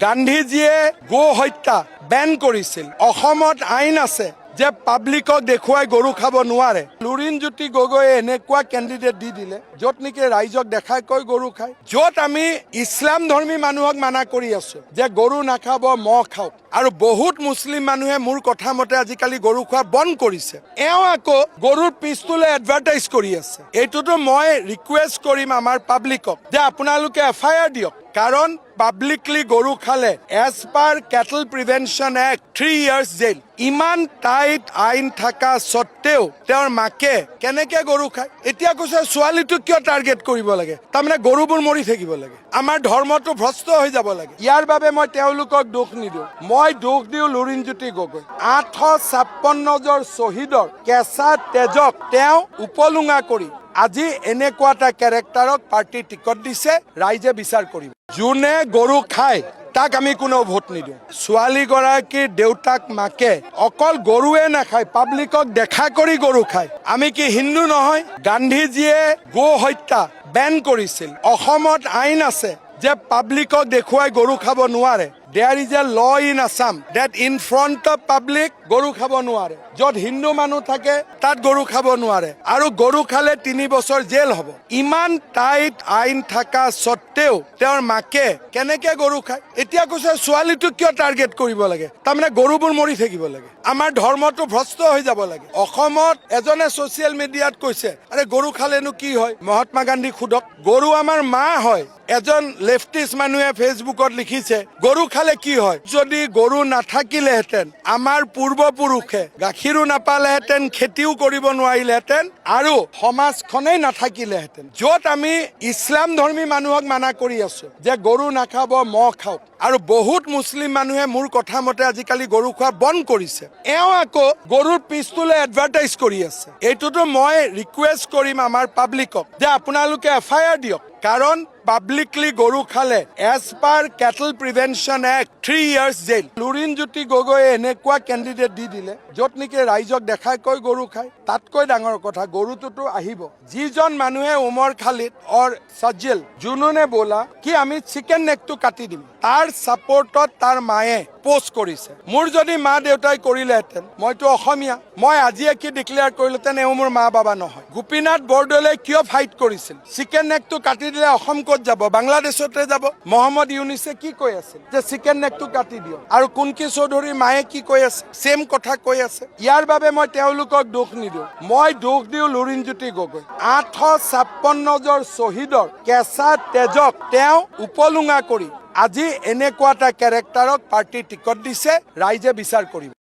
গান্ধীজিয়ে গো হত্যা বেন কৰিছিল। অসমত আইন আছে যে পাব্লিকক দেখুৱাই গৰু খাব নোৱাৰে। লুৰিণজ্যোতি গগৈয়ে এনেকুৱা কেণ্ডিডেট দি দিলে য'ত নেকি ৰাইজক দেখাই কৈ গৰু খায়, য'ত আমি ইছলাম ধৰ্মী মানুহক মানা কৰি আছো যে গৰু নাখাব, মহ খাওক, আৰু বহুত মুছলিম মানুহে মোৰ কথা মতে আজিকালি গৰু খোৱা বন্ধ কৰিছে। এওঁ আকৌ গৰুৰ পিছটোলে এডভাৰটাইজ কৰি আছে। এইটোতো মই ৰিকুৱেষ্ট কৰিম আমাৰ পাব্লিকক যে আপোনালোকে FIR দিয়ক, কাৰণ পাব্লিকলি গৰু খালে as per cattle prevention act 3 years jail. ইমান টাইট আইন থকা স্বত্তেও তেওঁৰ মাকে কেনেকে গৰু খায়? এতিয়া কৈছে ছোৱালীটোক কিয় টাৰ্গেট কৰিব লাগে? তাৰমানে গৰুবোৰ মৰি থাকিব লাগে, আমাৰ ধৰ্মটো ভ্ৰষ্ট হৈ যাব লাগে। ইয়াৰ বাবে মই তেওঁলোকক দোষ নিদিওঁ, মই দোষ দিওঁ লুৰিণজ্যোতি গগৈ। 856 জন শ্বহীদৰ কেঁচা তেজক তেওঁ উপলুঙা কৰি আজি এনেকুৱা এটা কেৰেক্টাৰক পাৰ্টি টিকট দিছে, ৰাইজে বিচাৰ কৰিব। যোনে গৰু খায় তাক আমি কোনো ভোট নিদিওঁ। ছোৱালীগৰাকীৰ দেউতাক মাকে অকল গৰুৱে নাখায়, পাব্লিকক দেখা কৰি গৰু খায়। আমি কি হিন্দু নহয়? গান্ধীজিয়ে গো হত্যা বেন কৰিছিল। অসমত আইন আছে যে পাব্লিকক দেখুৱাই গৰু খাব নোৱাৰে। There is a law in Assam that in front of public গৰু খাব নোৱাৰে। য'ত হিন্দু মানুহ থাকে তাত গৰু খাব নোৱাৰে, আৰু গৰু খালে 3 বছৰ জেল হ'ব। ইমান টাইট আইন থকা স্বত্তেও তেওঁৰ মাকে কেনেকে গৰু খায়? এতিয়া কৈছে ছোৱালীটোক কিয় টাৰ্গেট কৰিব লাগে? তাৰমানে গৰুবোৰ মৰি থাকিব লাগে, আমাৰ ধৰ্মটো ভ্ৰষ্ট হৈ যাব লাগে। অসমত এজনে ছ'চিয়েল মিডিয়াত কৈছে, আৰে গৰু খালেনো কি হয়? মহাত্মা গান্ধীক সোধক। গৰু আমাৰ মা হয়। এজন লেফটিষ্ট মানুহে ফেচবুকত লিখিছে গৰু খালে কি হয়? যদি গৰু নাথাকিলেহেঁতেন আমাৰ পূৰ্বপুৰুষে গাখীৰো নাপালেহেঁতেন, খেতিও কৰিব নোৱাৰিলেহেঁতেন, আৰু সমাজখনেই নাথাকিলেহেঁতেন। য'ত আমি ইছলাম ধৰ্মী মানুহক মানা কৰি আছো যে গৰু নাখাব, মহ খাওক, আৰু বহুত মুছলিম মানুহে মোৰ কথা মতে আজিকালি গৰু খোৱা বন্ধ কৰিছে। এওঁ আকৌ গৰুৰ পিছটোলে এডভাৰটাইজ কৰি আছে। এইটোতো মই ৰিকুৱেষ্ট কৰিম আমাৰ পাব্লিকক যে আপোনালোকে FIR দিয়ক, কাৰণ পাব্লিকলি গৰু খালে as per cattle prevention act 3 years jail. Lurinjyoti গগৈয়ে এনেকুৱা কেণ্ডিডেট দি দিলে য'ত নেকি ৰাইজক দেখাই কৈ গৰু খায়। তাতকৈ ডাঙৰ কথা, গৰুটোতো আহিব। যিজন মানুহে উমৰ খালিদ অৰ সজ্জেল জুনুনে বোলা কি আমি চিকেন নেকটো কাটি দিম, তাৰ ছাপৰ্টত তাৰ মায়ে পোষ্ট কৰিছে। মোৰ যদি মা দেউতাই কৰিলেহেঁতেন, মইতো অসমীয়া, মই আজিয়ে কি ডিক্লেয়াৰ কৰিলোহেঁতেন এওঁ মোৰ মা বাবা নহয়। গোপীনাথ বৰদলৈ কিয় ফাইট কৰিছিল? চিকেন নেকটো কাটি দিলে অসম ক'ত যাব? বাংলাদেশতে যাব। মহম্মদ ইউনিছে কি কৈ আছিল যে চিকেন নেকটো কাটি দিয়ক, আৰু কুনকি চৌধুৰীৰ মায়ে কি কৈ আছে? সেম কথা কৈ আছে। ইয়াৰ বাবে মই তেওঁলোকক দোষ নিদিওঁ, মই দোষ দিওঁ লুৰিণজ্যোতি গগৈ। 856 জন শ্বহীদৰ কেঁচা তেজক তেওঁ উপলুঙা কৰি আজি এনেকুৱা এটা কেৰেক্টাৰক পাৰ্টি টিকট দিছে, ৰাইজে বিচাৰ কৰিব।